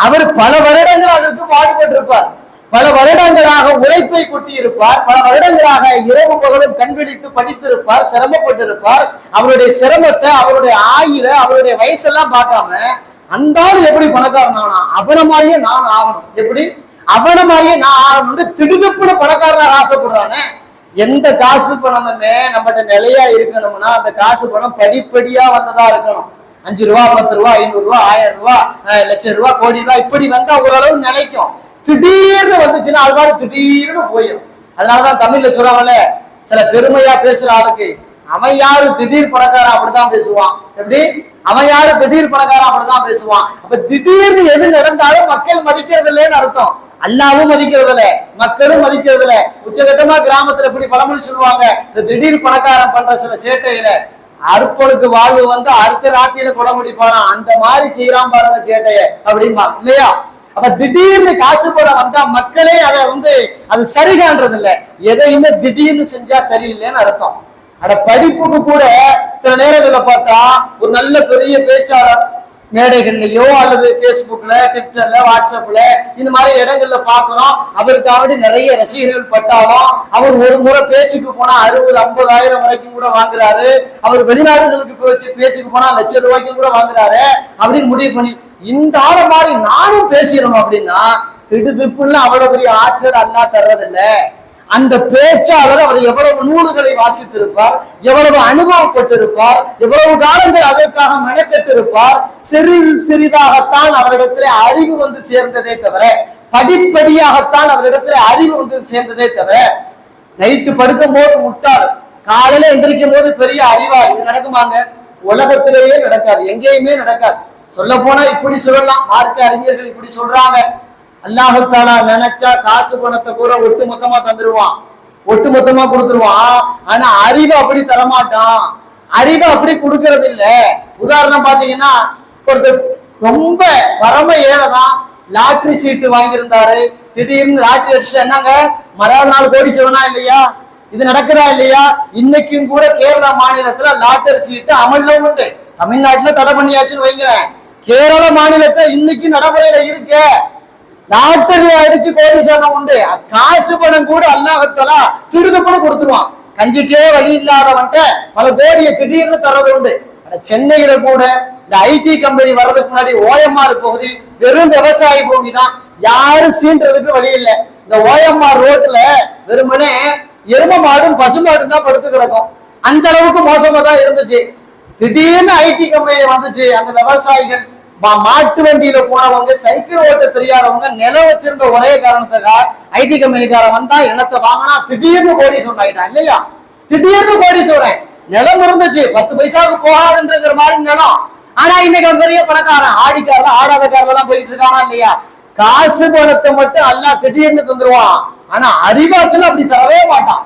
அவர் பல வருடங்கள் அதற்கு பாடுபட்டு இருப்பார், பல வருடங்களாக உழைப்பை கொட்டி இருப்பார், பல வருடங்களாக இரவு பகலும் கண்விழித்து படித்திருப்பார், சிரமப்பட்டு இருப்பார். அவருடைய சிரமத்தை, அவருடைய ஆயிர, அவருடைய வயசெல்லாம் பார்க்காம அந்த ஆள் எப்படி பணக்காரன் ஆனா அவன மாதிரியே நான் ஆகணும், எப்படி அவன மாதிரியே நான் ஆகணும்னு திடுதுப்புன்னு பணக்காரனாக ஆசைப்படுறானே. எந்த காசு பணமுமே நம்மகிட்ட நிலையா இருக்கணும்னா அந்த காசு பணம் படிப்படியா வந்ததா இருக்கணும். 5 ரூபா, 10 ரூபா, 500 ரூபா, 1000 ரூபா, லட்சம் ரூபா, கோடி ரூபாய் இப்படி வந்தா ஓரளவு நினைக்கும். திடீர்னு வந்துச்சுன்னா அது மாதிரி திடீர்னு போயிடும். அதனாலதான் தமிழ்ல சொல்றாங்கல்ல, சில பெருமையா பேசுற ஆளுக்கு அவன் யாரு திடீர் பணக்காரன் அப்படித்தான் பேசுவான். எப்படி அவன் யாரு திடீர் பணக்காரன் அப்படித்தான் பேசுவான். அப்ப திடீர்னு எது நடந்தாலும் மக்கள் மதிக்கிறது இல்லைன்னு அர்த்தம். அல்லாவும் மதிக்கிறது இல்ல, மக்களும் மதிக்கிறது இல்ல. உச்சகட்டமா கிராமத்துல இப்படி பழமொழி சொல்லுவாங்க, இந்த திடீர் பணக்காரன் பண்ற சில சேட்டையில அற்பனுக்கு வாழ்வு வந்து அடுத்த ராத்திரியில கொட முடிப்பானா, அந்த மாதிரி செய்யறான் பாருங்க சேட்டைய அப்படின்பாங்க இல்லையா. அப்ப திடீர்னு காசு போட வந்தா மக்களே அதை வந்து அது சரிகான்றது இல்ல, எதையுமே திடீர்னு செஞ்சா சரியில்லைன்னு அர்த்தம். அட படிப்புக்கு கூட சில நேரங்களில் பார்த்தா ஒரு நல்ல பெரிய பேச்சாளர் மேடைகள்லயோ அல்லது பேஸ்புக்ல, ட்விட்டர்ல, வாட்ஸ்அப்ல இந்த மாதிரி இடங்கள்ல பாக்குறோம், அவருக்காக நிறைய ரசிகர்கள் பட்டாலும் அவர் ஒரு முறை பேச்சுக்கு போனா 60-50 வரைக்கும் கூட வாங்குறாரு. அவர் வெளிநாடுகளுக்கு பேச்சுக்கு போனா லட்சம் ரூபாய்க்கும் கூட வாங்குறாரு. அப்படின்னு முடிவு பண்ணி இந்த ஆளை மாதிரி நானும் பேசிடணும் அப்படின்னா திடுதிப்புன்னு அவ்வளவு பெரிய ஆற்றல் அல்லாஹ் தர்றதில்ல. அந்த பேச்சாளர் அவர் எவ்வளவு நூல்களை வாசித்திருப்பார், எவ்வளவு அனுபவப்பட்டிருப்பார், எவ்வளவு காலங்கள் அதற்காக மெனக்கெட்டிருப்பார். சிறிது சிறிதாகத்தான் அவரிடத்திலே அறிவு வந்து சேர்ந்ததே தவிர, படிப்படியாகத்தான் அவரிடத்திலே அறிவு வந்து சேர்ந்ததே தவிர, நைட்டு படுக்கும் போது முட்டாள், காலையில எந்திரிக்கும் போது பெரிய அறிவாளி. இது நடக்குமாங்க? உலகத்திலேயே நடக்காது, எங்கேயுமே நடக்காது. சொல்ல போனா இப்படி சொல்லலாம், மார்க்க அறிஞர்கள் இப்படி சொல்றாங்க, அல்லாஹ் தஆலா நினைச்சா காசு பணத்தை கூட ஒட்டு மொத்தமா தந்துருவான், ஒட்டு மொத்தமா கொடுத்துருவான். ஆனா அறிவு அப்படி தரமாட்டான், அறிவு அப்படி கொடுக்கறது இல்ல. உதாரணம் பாத்தீங்கன்னா, ஒருத்தர் ரொம்ப பரம ஏழைதான், லாட்டரி சீட்டு வாங்கியிருந்தாரு, திடீர்னு லாட்டரி அடிச்சு என்னங்க மறுநாள் நாள் கோடீஸ்வரனா இல்லையா? இது நடக்குதா இல்லையா? இன்னைக்கும் கூட கேரளா மாநிலத்துல லாட்டரி சீட்டு அமல்ல உண்டு. தமிழ்நாட்டுல தடை பண்ணியாச்சுன்னு வைங்களேன், கேரள மாநிலத்துல இன்னைக்கு நடைமுறையில இருக்க லாட்டரி அடிச்சு கோடீஸ்வரன் உண்டு. காசு பணம் கூட அல்லாஹ் தஆலா திடுதிப்புன்னு கொடுத்துருவான். கஞ்சிக்கே வழி இல்லாதவன்ட்ட பல கோடியை திடீர்னு தர்றது உண்டு. சென்னையில கூட இந்த ஐடி கம்பெனி வர்றதுக்கு முன்னாடி ஓஎம்ஆர் பகுதி வெறும் விவசாய பூமி தான், யாரும் சீன்றதுக்கு வழி இல்லை. இந்த ஓஎம்ஆர் ரோட்ல வெறுமனே எரும மாடும் பசுமாடும் தான் படுத்து கிடக்கும். அந்த அளவுக்கு மோசமா தான் இருந்துச்சு. திடீர்னு ஐடி கம்பெனி வந்துச்சு. அந்த விவசாயிகள் மாட்டு வண்டியில போனவங்க, சைக்கிள் ஓட்ட தெரியாதவங்க, நிலம் வச்சிருந்த ஒரே காரணத்துக்காக ஐடி கம்பெனிக்காரன் வந்தா இனத்தை வாங்கினா திடீர்னு கோடீஸ்வரன் ஆயிட்டான் இல்லையா? திடீர்னு கோடீஸ்வரன். நிலம் இருந்துச்சு, 10 பைசாவுக்கு போகாதுன்ற மாதிரி நிலம். ஆனா இன்னைக்கு பெரிய பணக்காரன், ஆடிக்காரன் ஆடாத காரெல்லாம் போயிட்டு இருக்கானா இல்லையா? காசு பணத்தை மட்டும் அல்லாஹ் திடீர்னு தந்துருவான். ஆனா அறிவாற்றல் அப்படி தரவே மாட்டான்.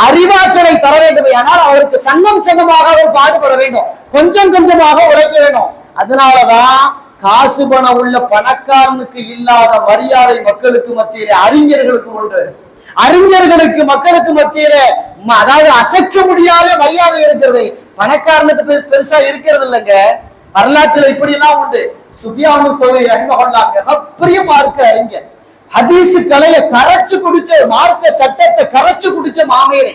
அறிவாற்றலை தர வேண்டும், ஆனால் அவருக்கு சங்கம் சங்கமாக அவர் பாடுபட வேண்டும், கொஞ்சம் கொஞ்சமாக உழைக்க வேண்டும். அதனாலதான் காசு பணம் உள்ள பணக்காரனுக்கு இல்லாத மரியாதை மக்களுக்கு மத்தியிலே அறிஞர்களுக்கு உண்டு. அறிஞர்களுக்கு மக்களுக்கு மத்தியிலே அதாவது அசைக்க முடியாத மரியாதை இருக்கிறது. பணக்காரனுக்கு பெருசா இருக்கிறது இல்லைங்க. வரலாற்றுல இப்படி எல்லாம் உண்டு. சுஃபியானு சௌரி ரஹ்மத்துல்லாஹி மிகப்பெரிய மார்க்க அறிஞர், ஹதீஸ் கலையை கரைச்சு குடிச்ச, மார்க்க சட்டத்தை கரைச்சு குடிச்ச மாமேதை.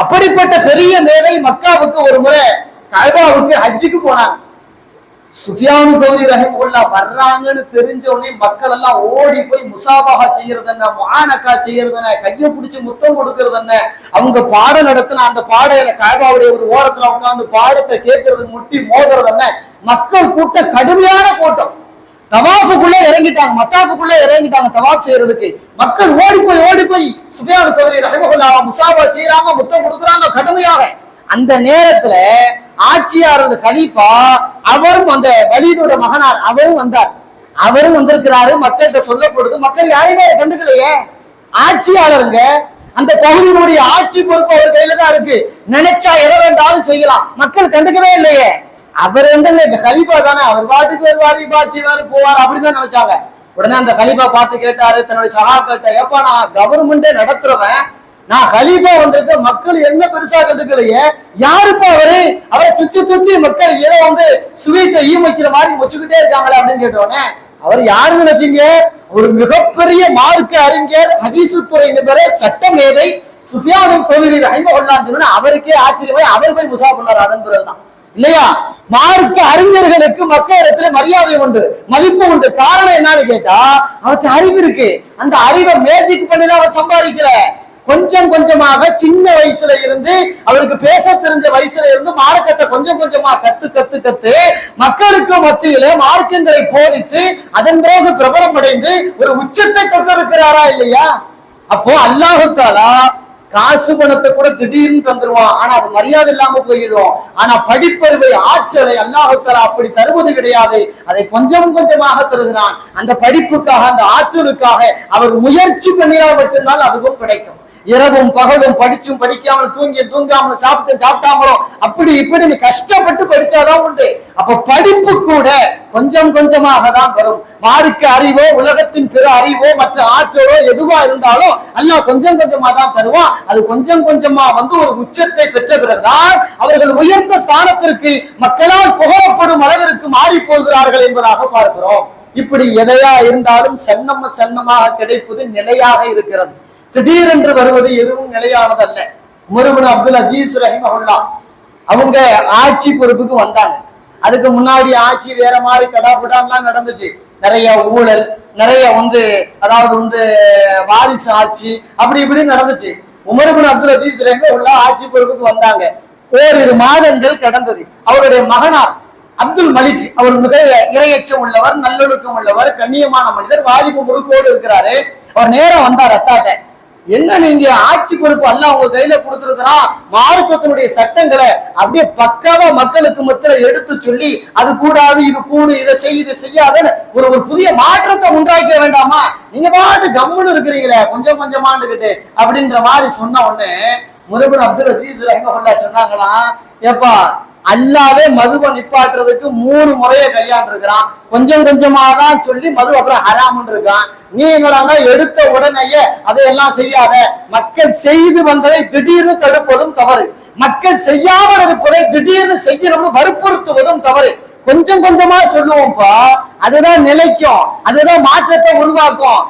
அப்படிப்பட்ட பெரிய மேதை மக்காவுக்கு ஒரு முறை கஅபாவுக்கு ஹஜ்ஜுக்கு போனாங்க. சுஃபியானு சௌரி ரஹ்மத்துல்லாஹி வர்றாங்கன்னு தெரிஞ்ச உடனே மக்கள் எல்லாம் ஓடி போய் முசாபஹா செய்யறது என்ன, முஆனகா செய்யறது என்ன, கையை பிடிச்சு முத்தம் கொடுக்கறது என்ன, அவங்க பாடம் நடத்தின அந்த பாடையில கஅபாவுடைய ஒரு ஓரத்துல உட்கார்ந்து பாடத்தை கேட்கறது, முட்டி மோதுறது என்ன. மக்கள் கூட்டம் கடுமையான கூட்டம். தவாஃபுக்குள்ள இறங்கிட்டாங்க, மத்தாஃபுக்குள்ள இறங்கிட்டாங்க தவாஃப் செய்யறதுக்கு. மக்கள் ஓடி போய் சுஃபியானு சௌரி ரஹ்மத்துல்லாஹி முசாபா செய்யறாங்க, முத்தம் கொடுக்குறாங்க கடுமையாக. அந்த நேரத்துல ஆட்சியாளர் கலீஃபா அவரும் அந்த வலீதோட மகனார் அவரும் வந்தார். அவரும் வந்திருக்கிறாரு. மக்கள்கிட்ட சொல்லப்படுது, மக்கள் யாரையுமே கண்டுக்கலையே. ஆட்சியாளருங்க, அந்த பகுதியினுடைய ஆட்சி பொறுப்பு அவர் கையில தான் இருக்கு. நினைச்சா எதை வேண்டாலும் செய்யலாம், மக்கள் கண்டுக்கவே இல்லையே. அவர் வந்து கலீஃபா தானே, அவர் பாட்டுக்கு வருவாரு, பாய்ச்சிவாரு போவார், அப்படிதான் நினைச்சாங்க. உடனே அந்த கலீஃபா பார்த்து கேட்டாரு தன்னுடைய சகாக்கிட்ட, ஏப்பா நான் கவர்மெண்டே நடத்துறவன், நான் கலீஃபா வந்திருக்க, மக்கள் என்ன பெருசா கண்டுக்கலையே, யாருப்பா அவரு, அவரை சுத்தி மக்கள் ஏதோ வந்து ஸ்வீட்டை வைக்கிற மாதிரி வச்சுக்கிட்டே இருக்காங்களே அப்படின்னு கேட்டோன்னே, அவர் யாருன்னு நினைச்சீங்க? ஒரு மிகப்பெரிய மார்க்க அறிஞர், ஹதீஸ் துறை நிபுணர், சட்ட மேதை சுஃபியானு சௌரி ரஹ்மத்துல்லாஹி சொன்னா அவருக்கே ஆச்சரியமாய் அவர் போய் முஸா பண்ணார். அதன் பிறகுதான் இல்லையா மார்க்க அறிஞர்களுக்கு மக்களிடத்துல மரியாதை உண்டு, மதிப்பு உண்டு. காரணம் என்னன்னு கேட்டா அவருக்கு அறிவு இருக்கு. அந்த அறிவை மேஜிக் பண்ணில அவர் சம்பாதிக்கல. கொஞ்சம் கொஞ்சமாக சின்ன வயசுல இருந்து, அவருக்கு பேச தெரிஞ்ச வயசுல இருந்து மார்க்கத்தை கொஞ்சம் கொஞ்சமா கத்து மக்களுக்கு மத்தியில மார்க்கங்களை போதித்து அதன் பிறகு பிரபலம் அடைந்து ஒரு உச்சத்தை தொட்டிருக்கிறாரா இல்லையா? அப்போ அல்லாஹ் தஆலா காசு பணத்தை கூட திடீர்னு தந்துருவான், ஆனா அது மரியாதை இல்லாம போயிடும். ஆனா படிப்பறிவை, ஆற்றலை அல்லாஹ் தஆலா அப்படி தருவது கிடையாது, அதை கொஞ்சம் கொஞ்சமாக தருகிறான். அந்த படிப்புக்காக, அந்த ஆற்றலுக்காக அவர் முயற்சி பண்ணினால் மட்டும்தான் அதுவும் கிடைக்கும். இரவும் பகலும் படிச்சும் படிக்காமல், தூங்காமல், சாப்பிட்டாமலும் அப்படி இப்படி கஷ்டப்பட்டு படிச்சாதான் உண்டு. அப்ப படிப்பு கூட கொஞ்சம் கொஞ்சமாக தான் வரும். மார்க்க அறிவோ, உலகத்தின் பிற அறிவோ, மற்ற ஆற்றலோ எதுவா இருந்தாலும் அல்லாஹ் கொஞ்சம் கொஞ்சமா தான் தருவான். அது கொஞ்சம் கொஞ்சமா வந்து ஒரு உச்சத்தை பெற்ற பிறகுதான் அவர்கள் உயர்ந்த ஸ்தானத்திற்கு, மக்களால் புகழப்படும் அளவிற்கு மாறி போகிறார்கள் என்பதாக பார்க்கிறோம். இப்படி எதையா இருந்தாலும் சன்னமாக கிடைப்பது நிலையாக இருக்கிறது. திடீரென்று வருவது எதுவும் நிலையானது அல்ல. உமர் இப்னு அப்துல் அஜீஸ் ரஹிமஹுல்லாஹ் அவங்க ஆட்சி பொறுப்புக்கு வந்தாங்க. அதுக்கு முன்னாடி ஆட்சி வேற மாதிரி கடாபடான்லாம் நடந்துச்சு. நிறைய ஊழல், நிறைய அதாவது வாரிசு ஆட்சி அப்படி இப்படி நடந்துச்சு. உமர் இப்னு அப்துல் அஜீஸ் உள்ள ஆட்சி பொறுப்புக்கு வந்தாங்க. ஓரிரு மாதங்கள் கடந்தது. அவருடைய மகனார் அப்துல் மலிக் அவர் மிக இரையச்சம் உள்ளவர், நல்லொழுக்கம் உள்ளவர், கண்ணியமான மனிதர், வாலிப முறுக்கோடு இருக்கிறாரு. அவர் நேரம் வந்தார் அத்தாட்ட. என்ன நீங்க ஆட்சி பொறுப்பு அல்லாஹ் உங்க கையில கொடுத்திருக்கிறான், மார்க்கத்தினுடைய சட்டங்களை அப்படியே பக்காவா மக்களுக்கு மத்தியில எடுத்து சொல்லி அது கூடாது இது கூடு இதை செய் இதை செய்யாத ஒரு புதிய மாற்றத்தை உண்டாக்க வேண்டாமா, நீங்க பாட்டு கம்முன்னு இருக்கிறீங்களே கொஞ்சம் கொஞ்சமாண்டுகிட்டு அப்படின்ற மாதிரி சொன்ன உடனே உமர் இப்னு அப்துல் அஜீஸ் ரஹிமஹுல்லாஹ் சொன்னாங்களாம், ஏப்பா அல்லாவே மதுவை நிப்பாட்டுறதுக்கு 3 முறையை கையாண்டிருக்கிறான். கொஞ்சம் கொஞ்சமா தான் சொல்லி மது அப்புறம் ஹராம்னு இருக்கான். நீ என்னடா எடுத்த உடனேயே அதையெல்லாம் செய்யாத, மக்கள் செய்து வந்ததை திடீர்னு தடுப்பதும் தவறு, மக்கள் செய்யாமல் இருப்பதை திடீர்னு செய்யணும்னு வற்புறுத்துவதும் தவறு. கொஞ்சம் கொஞ்சமா சொல்லுவோம்ப்பா, அதுதான் நிலைக்கும், அதுதான் மாற்றத்தை உருவாக்கும்.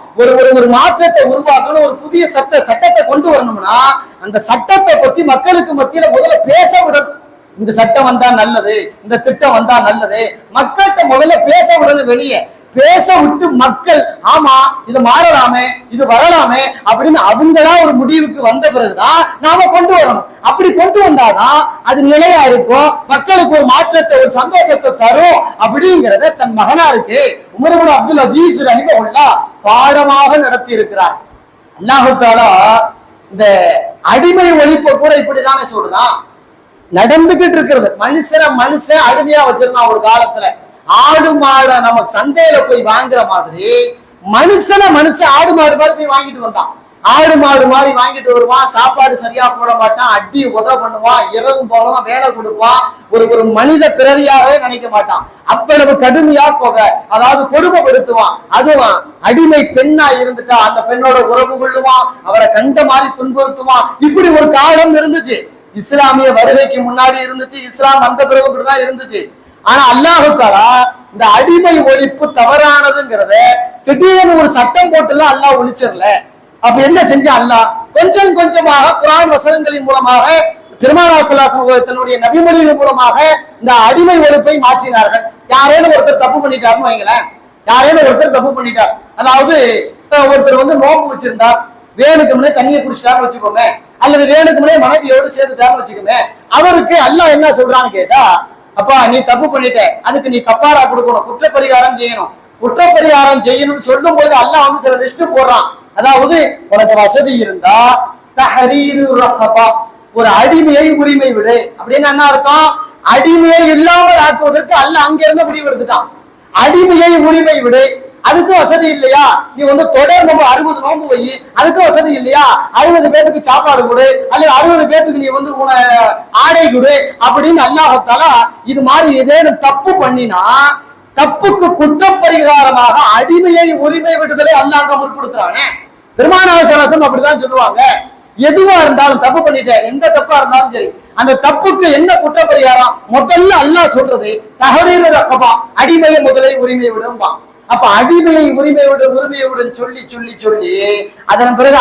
ஒரு மாற்றத்தை உருவாக்கணும், ஒரு புதிய சட்டத்தை கொண்டு வரணும்னா அந்த சட்டத்தை பத்தி மக்களுக்கு மத்தியில முதல்ல பேச விடணும். இந்த சட்டம் வந்தா நல்லது, இந்த திட்டம் வந்தா நல்லது, மக்கள்கிட்ட முதல்ல பேச விடணும். வெளியே பேச விட்டு மக்கள் ஆமா இது மாறலாமே இது வரலாமே அப்படின்னு அவங்களா ஒரு முடிவுக்கு வந்த பிறகுதான் நாம கொண்டு வரணும். அப்படி கொண்டு வந்தாதான் அது நிலையா இருக்கும், மக்களுக்கு ஒரு மாற்றத்தை ஒரு சந்தோஷத்தை தரும். அப்படிங்கிறத தன் மகனாருக்கு உமர் இப்னு அப்துல் அஜீஸ் ரஹிமஹுல்லாஹ் பாடமாக நடத்தி இருக்கிறார். அல்லாஹ் தஆலா இந்த அடிமை ஒழிப்பை கூட இப்படிதானே சொல்றான், நடந்துகிட்டு இருக்கிறது. மனுஷன் அடிமையா வச்சிருந்தான் ஒரு காலத்துல. ஆடு மாட நம்ம சந்தையில போய் வாங்குற மாதிரி மனுஷன் ஆடு மாடு மாதிரி போய் வாங்கிட்டு வந்தான். ஆடு மாடு மாதிரி வாங்கிட்டு வருவான், சாப்பாடு சரியா போட மாட்டான், அடி உத பண்ணுவான், இரவும் போலவும் வேலை கொடுப்பான், ஒரு மனித பிறவியாவே நினைக்க மாட்டான். அவ்வளவு கடுமையா அதாவது கொடுமைப்படுத்துவான். அதுவான் அடிமை பெண்ணா இருந்துட்டா அந்த பெண்ணோட உறவு கொள்ளுவான், அவரை கண்ட மாதிரி துன்புறுத்துவான். இப்படி ஒரு காலம் இருந்துச்சு. இஸ்லாமிய வருகைக்கு முன்னாடி இருந்துச்சு, இஸ்லாம் வந்த பிறகு இப்படிதான் இருந்துச்சு. ஆனா அல்லாஹ் தஆலா இந்த அடிமை ஒழிப்பு தவறானதுங்கிறத திடீர்னு ஒரு சட்டம் போட்டுலாம் அல்லாஹ் ஒழிச்சிடல. அப்ப என்ன செஞ்ச அல்லாஹ் கொஞ்சம் கொஞ்சமாக குர்ஆன் வசனங்களின் மூலமாக பெருமானார் ஸல்லல்லாஹு அலைஹி வஸல்லம் தன்னுடைய நபிமொழிகள் மூலமாக இந்த அடிமை ஒழிப்பை மாற்றினார்கள். யாரேனும் ஒருத்தர் தப்பு பண்ணிட்டாருன்னு வைங்களேன், யாரேனும் ஒருத்தர் தப்பு பண்ணிட்டார், அதாவது ஒருத்தர் நோம்பு வச்சிருந்தார், வேணுக்கு முன்னே தண்ணியை குடிச்சிட்டாருன்னு வச்சுக்கோங்க, அல்லது வேணுக்கு முன்னே மனைவியோடு சேர்த்துட்டாருன்னு வச்சுக்கோங்க. அவருக்கு அல்லாஹ் என்ன சொல்றான்னு கேட்டா, அப்பா நீ தப்பு பண்ணிட்ட, அதுக்கு நீ கஃபாரா கொடுக்கணும், குற்றப்பரிகாரம் செய்யணும். குற்றப்பரிகாரம் செய்யணும்னு சொல்லும் பொழுது அல்லாஹ் சில லிஸ்ட் போடுறான். அதாவது உனக்கு வசதி இருந்தா தஹரீரு ரகபா, ஒரு அடிமையை உரிமை விடு. அப்படின்னு என்ன அர்த்தம், அடிமையை இல்லாமல் ஆக்குவதற்கு அல்லாஹ் அங்க இருந்து முடிவு எடுத்துட்டான். அடிமையை உரிமை விடு, அதுக்கு வசதி இல்லையா, நீ தொடர் நோம்பு 60 நோம்பு வை, அதுக்கு வசதி இல்லையா 60 பேருக்கு சாப்பாடு கொடு, அல்லது 60 பேருக்கு நீ ஆடை கொடு அப்படின்னு அல்லாஹ் தஆலா இது மாதிரி ஏதேனும் தப்பு பண்ணினா தப்புக்கு குற்றப்பரிகாரமாக அடிமையை உரிமை விடுதலை அல்லாஹ் முற்படுத்துறானே. பெருமானார் ஸல்லல்லாஹு அலைஹி வஸல்லம் அப்படிதான் சொல்லுவாங்க, எதுவா இருந்தாலும் தப்பு பண்ணிட்டேன், எந்த தப்பா இருந்தாலும் சரி, அந்த தப்புக்கு என்ன குற்றப்பரிகாரம் முதல்ல அல்லாஹ் சொல்றது தஹரீரு ரகபா, அடிமையை முதலை உரிமை விடும்பா. அப்ப அடிமையை உரிமை விடு சொல்லி சொல்லி சொல்லி அதன் பிறகு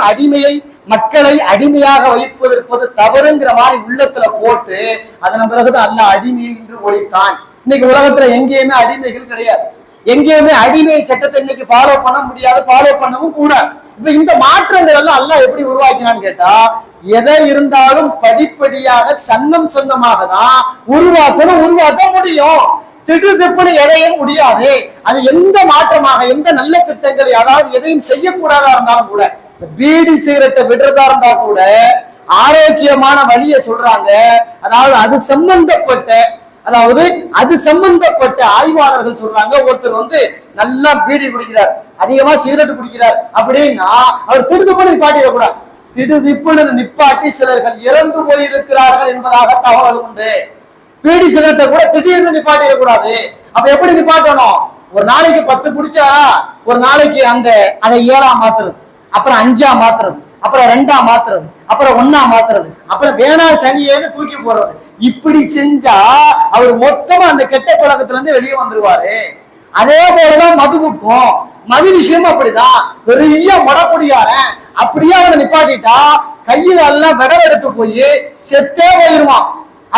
அடிமையை மக்களை அடிமையாக வைப்பதற்கு தவறுங்கிற மாதிரி உள்ளத்துல போட்டு அதன் பிறகுதான் அல்லாஹ் அடிமை என்று ஒழித்தான். இன்னைக்கு உலகத்துல எங்கேயுமே அடிமைகள் கிடையாது, எங்கேயுமே அடிமை சட்டத்தை இன்னைக்கு ஃபாலோ பண்ண முடியாது, ஃபாலோ பண்ணவும் கூடாது. இப்ப இந்த மாற்றங்கள் எல்லாம் அல்லாஹ் எப்படி உருவாக்கினான்னு கேட்டா, எதை இருந்தாலும் படிப்படியாக சன்னமாக தான் உருவாக்க முடியும். திடுதிப்புன்னு எதையும் முடியாது. அது எந்த மாற்றமாக எந்த நல்ல திட்டங்களை அதாவது எதையும் செய்யக்கூடாதா இருந்தாலும் கூட, பீடி சிகரெட்டை விடுறதா இருந்தா கூட ஆரோக்கியமான வழியை சொல்றாங்க. அதாவது அது சம்பந்தப்பட்ட ஆய்வாளர்கள் சொல்றாங்க, ஒருத்தர் நல்லா பீடி குடிக்கிறார், அதிகமா சிகரெட் குடிக்கிறார் அப்படின்னா அவர் திடுதிப்புன்னு நிப்பாட்டிடக்கூடாது. திடுதிப்புன்னு நிப்பாட்டி சிலர்கள் இறந்து போயிருக்கிறார்கள் என்பதாக தகவல் உண்டு. பீடி சிகரெட்டை கூட திடீர்னு நிப்பாட்டிடக்கூடாது. அப்ப எப்படி நிப்பாட்டணும், ஒரு நாளைக்கு 10 குடிச்சா ஒரு நாளைக்கு அதை 7ஆ மாத்துறது, அப்புறம் 5ஆ மாத்துறது, அப்புறம் 2ஆ மாத்துறது, அப்புறம் 1ஆ மாத்துறது, அப்புறம் வேணா சனியேன்னு தூக்கி போடுறது. இப்படி செஞ்சா அவர் மொத்தமா அந்த கெட்ட பழக்கத்துல இருந்து வெளியே வந்துருவாரு. அதே போலதான் மதுவுக்கும், மது விஷயம் அப்படிதான். பெரிய மொடக்குடியார அப்படியே அவனை நிப்பாட்டிட்டா கையில எல்லாம் விடவெடுத்து போய் செத்தே போயிருவான்.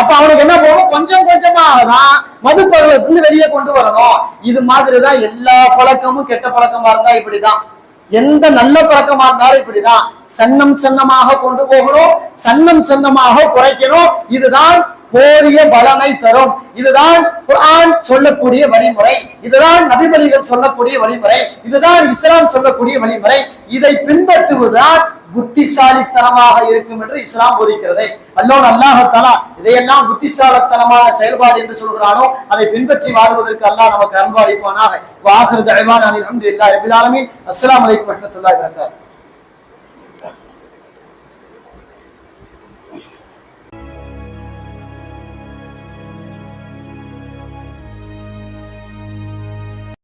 அப்ப அவனுக்கு என்ன போகணும், கொஞ்சம் கொஞ்சமாக தான் மது பருவத்திலிருந்து வெளியே கொண்டு வரணும். இது மாதிரிதான் எல்லா பழக்கமும். கெட்ட பழக்கமா இருந்தா இப்படிதான், எந்த நல்ல பழக்கமா இருந்தாலும் இப்படிதான். சன்னம் சன்னமாக கொண்டு போகணும், சன்னம் சன்னமாக குறைக்கணும். இதுதான் போரிய பலனை தரும். இதுதான் குர்ஆன் சொல்லக்கூடிய வழிமுறை, இதுதான் நபிமொழிகள் சொல்லக்கூடிய வழிமுறை, இதுதான் இஸ்லாம் சொல்லக்கூடிய வழிமுறை. இதை பின்பற்றுவதுதான் புத்திசாலித்தனமாக இருக்கும் என்று இஸ்லாம் போதிக்கிறது. அல்லாஹ் தஆலா இதையெல்லாம் புத்திசாலித்தனமான செயல்பாடு என்று சொல்கிறானோ அதை பின்பற்றி வாழ்வதற்கு அல்லாஹ் நமக்கு அருள்பாலிப்பானாக. வ ஆகிரு தஅவானா அல்ஹம்துலில்லாஹி ரப்பில் ஆலமீன். அஸ்ஸலாமு அலைக்கும் வரஹ்மத்துல்லாஹி வபரகாத்துஹு.